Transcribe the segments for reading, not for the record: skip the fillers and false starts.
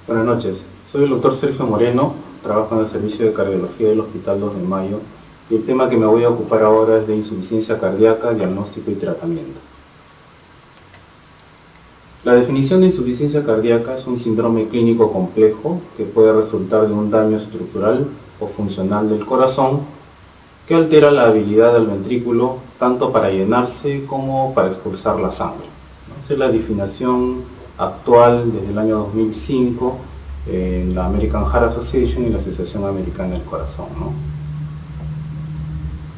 Buenas noches, soy el doctor Sergio Moreno, trabajo en el servicio de cardiología del Hospital 2 de Mayo y el tema que me voy a ocupar ahora es de insuficiencia cardíaca, diagnóstico y tratamiento. La definición de insuficiencia cardíaca es un síndrome clínico complejo que puede resultar de un daño estructural o funcional del corazón que altera la habilidad del ventrículo tanto para llenarse como para expulsar la sangre. Esa es la definición actual desde el año 2005 en la American Heart Association y la Asociación Americana del Corazón, ¿no?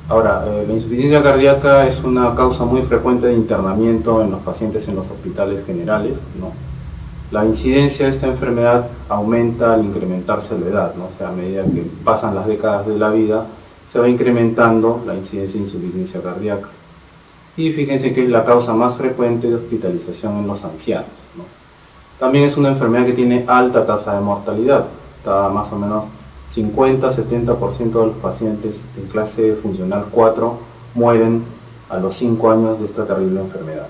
Ahora, la insuficiencia cardíaca es una causa muy frecuente de internamiento en los pacientes en los hospitales generales, ¿no? La incidencia de esta enfermedad aumenta al incrementarse la edad, ¿no? O sea, a medida que pasan las décadas de la vida, se va incrementando la incidencia de insuficiencia cardíaca. Y fíjense que es la causa más frecuente de hospitalización en los ancianos, ¿no? También es una enfermedad que tiene alta tasa de mortalidad, está más o menos 50-70% de los pacientes en clase funcional 4 mueren a los 5 años de esta terrible enfermedad.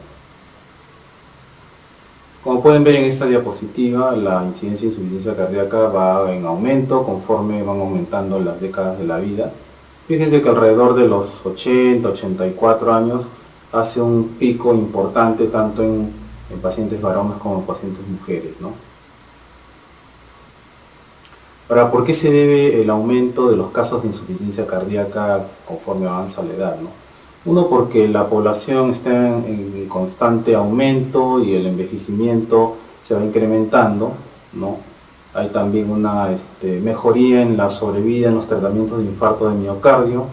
Como pueden ver en esta diapositiva, la incidencia de insuficiencia cardíaca va en aumento conforme van aumentando las décadas de la vida. Fíjense que alrededor de los 80-84 años hace un pico importante tanto en pacientes varones como en pacientes mujeres, ¿no? Ahora, ¿por qué se debe el aumento de los casos de insuficiencia cardíaca conforme avanza la edad, ¿no? Uno, porque la población está en constante aumento y el envejecimiento se va incrementando, ¿no? Hay también una mejoría en la sobrevida en los tratamientos de infarto de miocardio,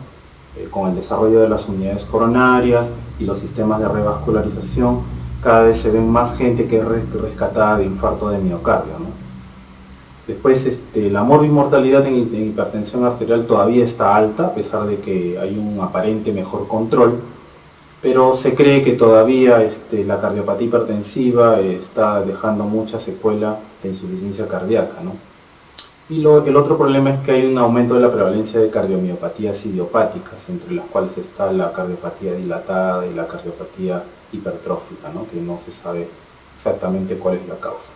con el desarrollo de las unidades coronarias y los sistemas de revascularización. Cada vez se ven más gente que es rescatada de infarto de miocardio, ¿no? Después, la morbimortalidad en hipertensión arterial todavía está alta, a pesar de que hay un aparente mejor control, pero se cree que todavía la cardiopatía hipertensiva está dejando mucha secuela de insuficiencia cardíaca, ¿no? Y el otro problema es que hay un aumento de la prevalencia de cardiomiopatías idiopáticas, entre las cuales está la cardiopatía dilatada y la cardiopatía hipertrófica, ¿no? Que no se sabe exactamente cuál es la causa.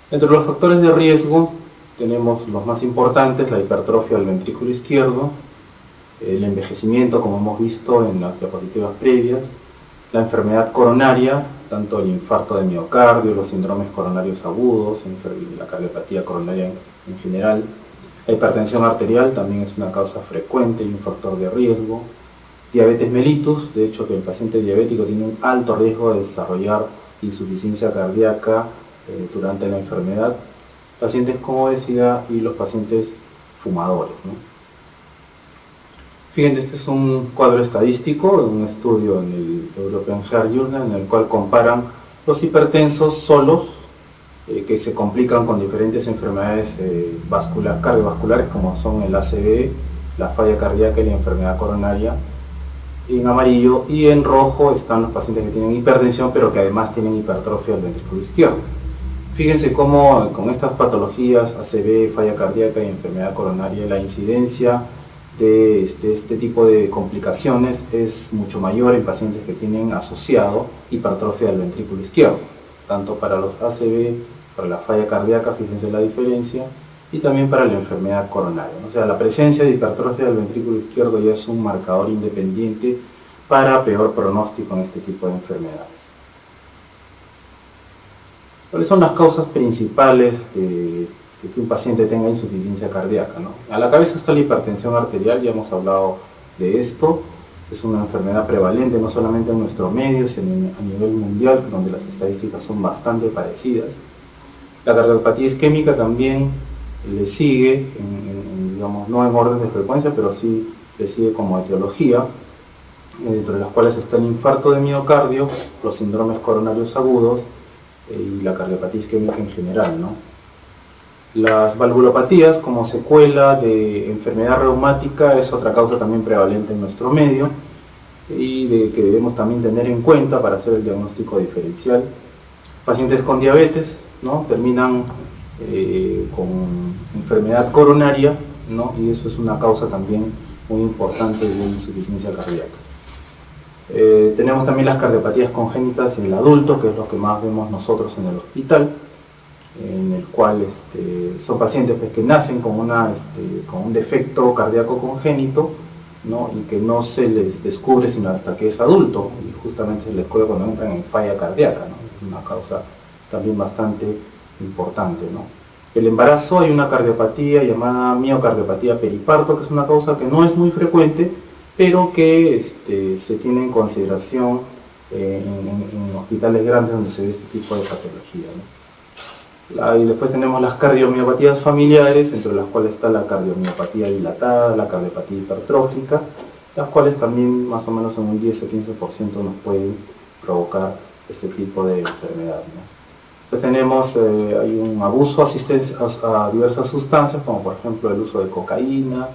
Entre los factores de riesgo tenemos los más importantes: la hipertrofia del ventrículo izquierdo, el envejecimiento, como hemos visto en las diapositivas previas, la enfermedad coronaria, tanto el infarto de miocardio, los síndromes coronarios agudos, la cardiopatía coronaria en general. La hipertensión arterial también es una causa frecuente y un factor de riesgo. Diabetes mellitus, de hecho que el paciente diabético tiene un alto riesgo de desarrollar insuficiencia cardíaca durante la enfermedad. Pacientes con obesidad y los pacientes fumadores, ¿no? Fíjense, este es un cuadro estadístico de un estudio en el European Heart Journal, en el cual comparan los hipertensos solos que se complican con diferentes enfermedades cardiovasculares, como son el ACV, la falla cardíaca y la enfermedad coronaria, en amarillo, y en rojo están los pacientes que tienen hipertensión pero que además tienen hipertrofia del ventrículo izquierdo. Fíjense cómo con estas patologías, ACV, falla cardíaca y enfermedad coronaria, la incidencia de este tipo de complicaciones es mucho mayor en pacientes que tienen asociado hipertrofia del ventrículo izquierdo, tanto para los ACV, para la falla cardíaca, fíjense la diferencia, y también para la enfermedad coronaria. O sea, la presencia de hipertrofia del ventrículo izquierdo ya es un marcador independiente para peor pronóstico en este tipo de enfermedades. ¿Cuáles son las causas principales de que un paciente tenga insuficiencia cardíaca, ¿no? A la cabeza está la hipertensión arterial, ya hemos hablado de esto. Es una enfermedad prevalente no solamente en nuestro medio, sino a nivel mundial, donde las estadísticas son bastante parecidas. La cardiopatía isquémica también le sigue, digamos, no en orden de frecuencia, pero sí le sigue como etiología, dentro de las cuales está el infarto de miocardio, los síndromes coronarios agudos y la cardiopatía isquémica en general, ¿no? Las valvulopatías como secuela de enfermedad reumática es otra causa también prevalente en nuestro medio y que debemos también tener en cuenta para hacer el diagnóstico diferencial. Pacientes con diabetes, ¿no? Terminan con enfermedad coronaria, ¿no? Y eso es una causa también muy importante de insuficiencia cardíaca. Tenemos también las cardiopatías congénitas en el adulto, que es lo que más vemos nosotros en el hospital, en el cual son pacientes pues, que nacen con un defecto cardíaco congénito, ¿no? Y que no se les descubre sino hasta que es adulto, y justamente se les descubre cuando entran en falla cardíaca, ¿no? Es una causa también bastante importante, ¿no? El embarazo, hay una cardiopatía llamada miocardiopatía periparto, que es una causa que no es muy frecuente, pero que se tiene en consideración en hospitales grandes donde se ve este tipo de patología, ¿no? Y después tenemos las cardiomiopatías familiares, entre las cuales está la cardiomiopatía dilatada, la cardiopatía hipertrófica, las cuales también más o menos en un 10 o 15% nos pueden provocar este tipo de enfermedad, ¿no? Después tenemos, hay un abuso a diversas sustancias, como por ejemplo el uso de cocaína,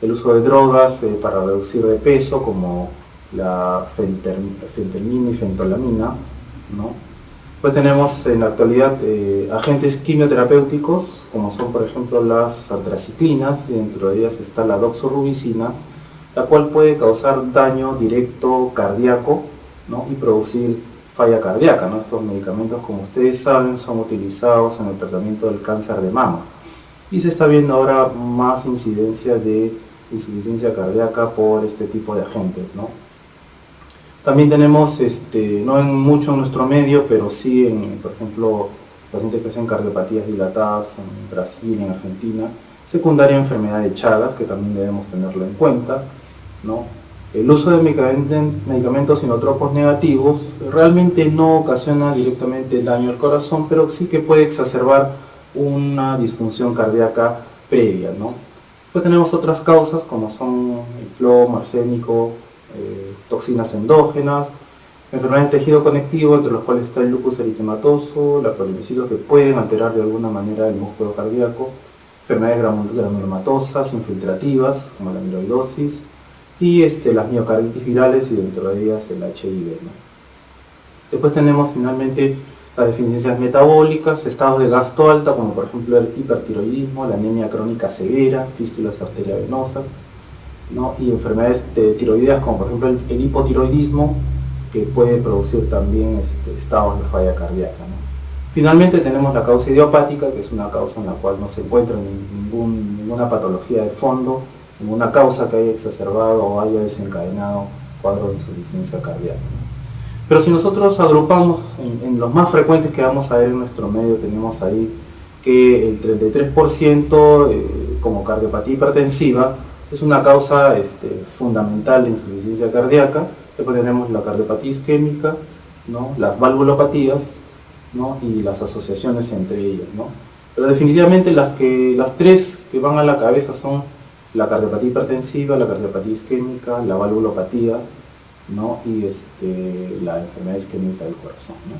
el uso de drogas para reducir de peso, como la fentermina y fentolamina, ¿no? Pues tenemos en la actualidad agentes quimioterapéuticos, como son por ejemplo las antraciclinas, y dentro de ellas está la doxorubicina, la cual puede causar daño directo cardíaco, ¿no? Y producir falla cardíaca, ¿no? Estos medicamentos, como ustedes saben, son utilizados en el tratamiento del cáncer de mama. Y se está viendo ahora más incidencia de insuficiencia cardíaca por este tipo de agentes, ¿no? También tenemos, no en mucho en nuestro medio, pero sí por ejemplo, pacientes que hacen cardiopatías dilatadas en Brasil, en Argentina, secundaria a enfermedad de Chagas, que también debemos tenerlo en cuenta, ¿no? El uso de medicamentos inotropos negativos realmente no ocasiona directamente daño al corazón, pero sí que puede exacerbar una disfunción cardíaca previa, ¿no? Pues tenemos otras causas como son el plomo, arsénico, toxinas endógenas, enfermedades del tejido conectivo, entre los cuales está el lupus eritematoso, la polimiositis, que pueden alterar de alguna manera el músculo cardíaco, enfermedades granulomatosas, infiltrativas, como la amiloidosis, y las miocarditis virales, y dentro de ellas el HIV, ¿no? Después tenemos finalmente las deficiencias metabólicas, estados de gasto alta, como por ejemplo el hipertiroidismo, la anemia crónica severa, fístulas arteriovenosas, ¿no? Y enfermedades tiroideas como por ejemplo el hipotiroidismo, que puede producir también estados de falla cardíaca, ¿no? Finalmente tenemos la causa idiopática, que es una causa en la cual no se encuentra ninguna patología de fondo, ninguna causa que haya exacerbado o haya desencadenado cuadro de insuficiencia cardíaca, ¿no? Pero si nosotros agrupamos en los más frecuentes que vamos a ver en nuestro medio, tenemos ahí que el 33% como cardiopatía hipertensiva es una causa fundamental de insuficiencia cardíaca. Después tenemos la cardiopatía isquémica, ¿no? Las valvulopatías, ¿no? Y las asociaciones entre ellas, ¿no? Pero definitivamente las tres que van a la cabeza son la cardiopatía hipertensiva, la cardiopatía isquémica, la valvulopatía, ¿no? Y la enfermedad isquémica del corazón, ¿no?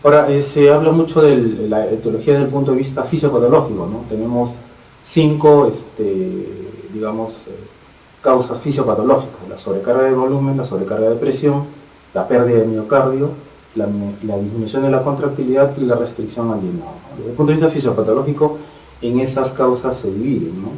Ahora, se habla mucho de la etiología desde el punto de vista fisiopatológico, ¿no? Tenemos 5, causas fisiopatológicas: la sobrecarga de volumen, la sobrecarga de presión, la pérdida de miocardio, la disminución de la contractilidad y la restricción al llenado, ¿no? Desde el punto de vista fisiopatológico, en esas causas se dividen, ¿no?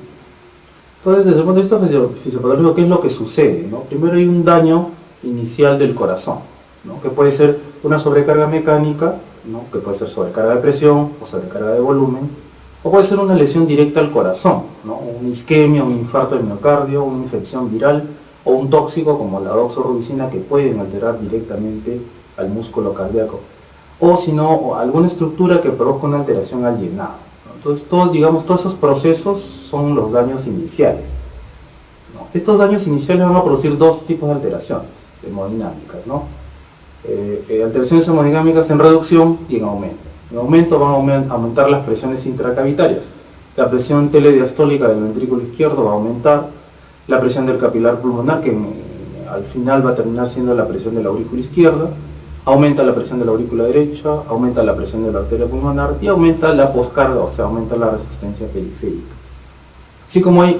Entonces, desde el punto de vista fisiopatológico, ¿qué es lo que sucede, ¿no? Primero hay un daño inicial del corazón, ¿no? Que puede ser una sobrecarga mecánica, ¿no? Que puede ser sobrecarga de presión o sobrecarga de volumen, o puede ser una lesión directa al corazón, ¿no? Una isquemia, un infarto de miocardio, una infección viral o un tóxico como la doxorubicina, que pueden alterar directamente al músculo cardíaco, o si no, alguna estructura que provoca una alteración al llenado, ¿no? Entonces, todos esos procesos son los daños iniciales, ¿no? Estos daños iniciales van a producir dos tipos de alteraciones hemodinámicas, ¿no? Alteraciones hemodinámicas en reducción y en aumento. En aumento van a aumentar las presiones intracavitarias. La presión telediastólica del ventrículo izquierdo va a aumentar, la presión del capilar pulmonar, que al final va a terminar siendo la presión de la aurícula izquierda, aumenta la presión de la aurícula derecha, aumenta la presión de la arteria pulmonar y aumenta la poscarga, o sea, aumenta la resistencia periférica. Así como hay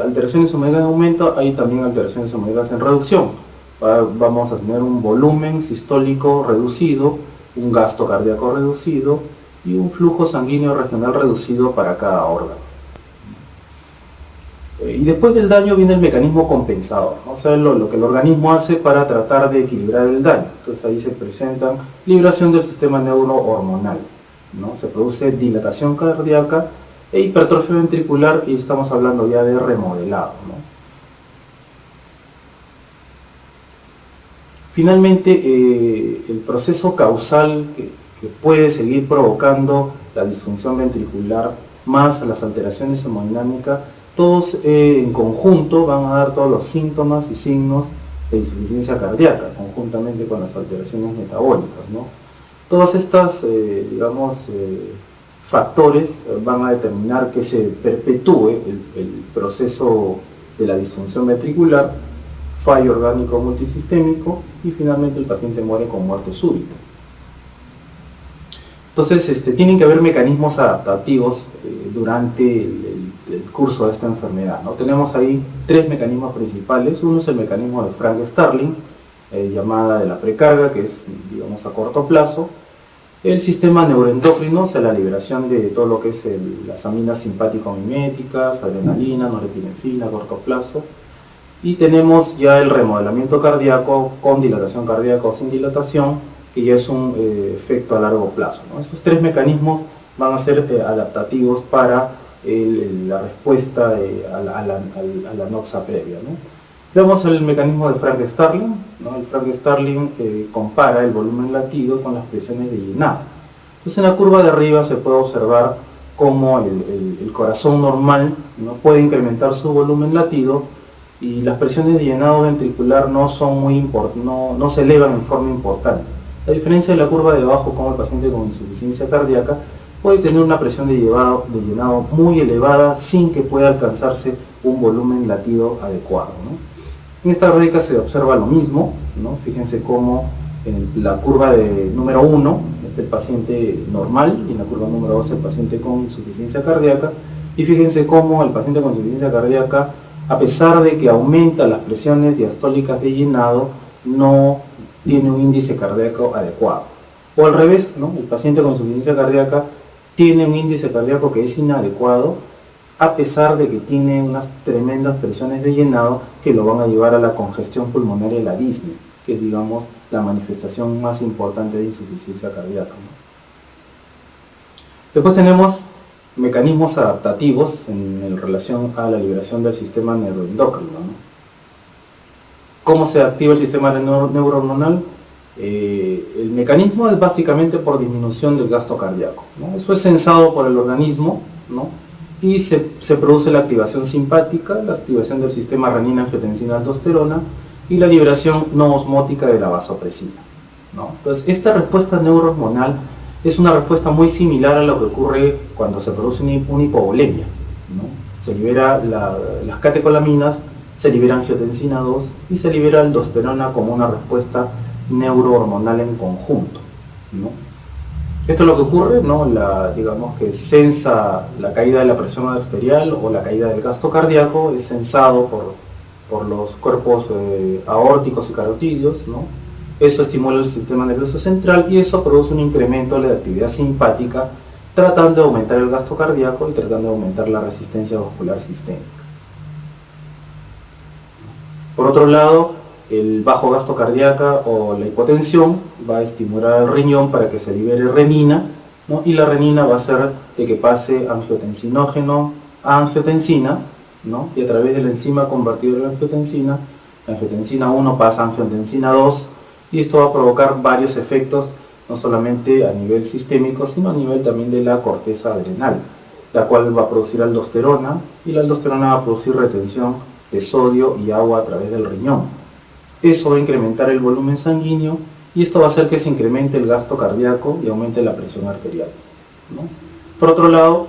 alteraciones hemodinámicas en aumento, hay también alteraciones hemodinámicas en reducción. Vamos a tener un volumen sistólico reducido, un gasto cardíaco reducido y un flujo sanguíneo regional reducido para cada órgano. Y después del daño viene el mecanismo compensador, ¿no? O sea, lo que el organismo hace para tratar de equilibrar el daño. Entonces ahí se presentan liberación del sistema neurohormonal, ¿no? Se produce dilatación cardíaca e hipertrofia ventricular, y estamos hablando ya de remodelado, ¿no? Finalmente, el proceso causal que puede seguir provocando la disfunción ventricular más las alteraciones hemodinámicas, todos en conjunto van a dar todos los síntomas y signos de insuficiencia cardíaca, conjuntamente con las alteraciones metabólicas, ¿no? Todas estas, factores van a determinar que se perpetúe el proceso de la disfunción ventricular, fallo orgánico multisistémico, y finalmente el paciente muere con muerte súbita. Entonces, tienen que haber mecanismos adaptativos durante el curso de esta enfermedad, ¿no? Tenemos ahí tres mecanismos principales. Uno es el mecanismo de Frank-Starling, llamada de la precarga, que es, digamos, a corto plazo. El sistema neuroendocrino, o sea, la liberación de todo lo que es las aminas simpático-miméticas, adrenalina, norepinefrina a corto plazo. Y tenemos ya el remodelamiento cardíaco con dilatación cardíaca o sin dilatación, que ya es un efecto a largo plazo, ¿no? Estos tres mecanismos van a ser adaptativos para la respuesta a la noxa previa, ¿no? Veamos el mecanismo de Frank-Starling, ¿no? El Frank-Starling compara el volumen latido con las presiones de llenado. Entonces, en la curva de arriba se puede observar cómo el corazón normal, ¿no?, puede incrementar su volumen latido, y las presiones de llenado ventricular no se elevan en forma importante. A diferencia de la curva de abajo, como el paciente con insuficiencia cardíaca puede tener una presión de llenado muy elevada sin que pueda alcanzarse un volumen latido adecuado, ¿no? En esta gráfica se observa lo mismo, ¿no? Fíjense cómo en la curva de número 1 es el paciente normal, y en la curva número 2 el paciente con insuficiencia cardíaca, y fíjense cómo el paciente con insuficiencia cardíaca, a pesar de que aumenta las presiones diastólicas de llenado, no tiene un índice cardíaco adecuado. O al revés, ¿no? El paciente con insuficiencia cardíaca tiene un índice cardíaco que es inadecuado, a pesar de que tiene unas tremendas presiones de llenado que lo van a llevar a la congestión pulmonar y la disnea, que es, digamos, la manifestación más importante de insuficiencia cardíaca, ¿no? Después tenemos mecanismos adaptativos en relación a la liberación del sistema neuroendocrino, ¿no? ¿Cómo se activa el sistema neurohormonal? El mecanismo es básicamente por disminución del gasto cardíaco, ¿no? Eso es sensado por el organismo, ¿no? Y se produce la activación simpática, la activación del sistema renina-angiotensina-aldosterona, y la liberación no osmótica de la vasopresina, ¿no? Entonces, esta respuesta neurohormonal es una respuesta muy similar a lo que ocurre cuando se produce una hipovolemia, ¿no? Se libera las catecolaminas, se libera angiotensina 2 y se libera aldosterona como una respuesta neurohormonal en conjunto, ¿no? Esto es lo que ocurre, ¿no? Digamos que sensa la caída de la presión arterial o la caída del gasto cardíaco, es sensado por los cuerpos aórticos y carotídeos, ¿no? Eso estimula el sistema nervioso central, y eso produce un incremento de la actividad simpática, tratando de aumentar el gasto cardíaco y tratando de aumentar la resistencia vascular sistémica. Por otro lado, el bajo gasto cardíaco o la hipotensión va a estimular al riñón para que se libere renina, ¿no? Y la renina va a hacer de que pase angiotensinógeno a angiotensina, ¿no? Y a través de la enzima convertidora de la angiotensina 1 pasa a angiotensina 2, y esto va a provocar varios efectos, no solamente a nivel sistémico, sino a nivel también de la corteza adrenal, la cual va a producir aldosterona, y la aldosterona va a producir retención de sodio y agua a través del riñón. Eso va a incrementar el volumen sanguíneo, y esto va a hacer que se incremente el gasto cardíaco y aumente la presión arterial, ¿no? Por otro lado,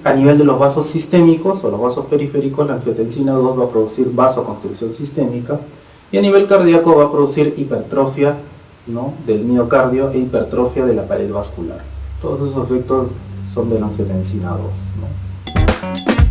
a nivel de los vasos sistémicos o los vasos periféricos, la angiotensina 2 va a producir vasoconstricción sistémica, y a nivel cardíaco va a producir hipertrofia, ¿no?, del miocardio e hipertrofia de la pared vascular. Todos esos efectos son de la angiotensina 2, ¿no?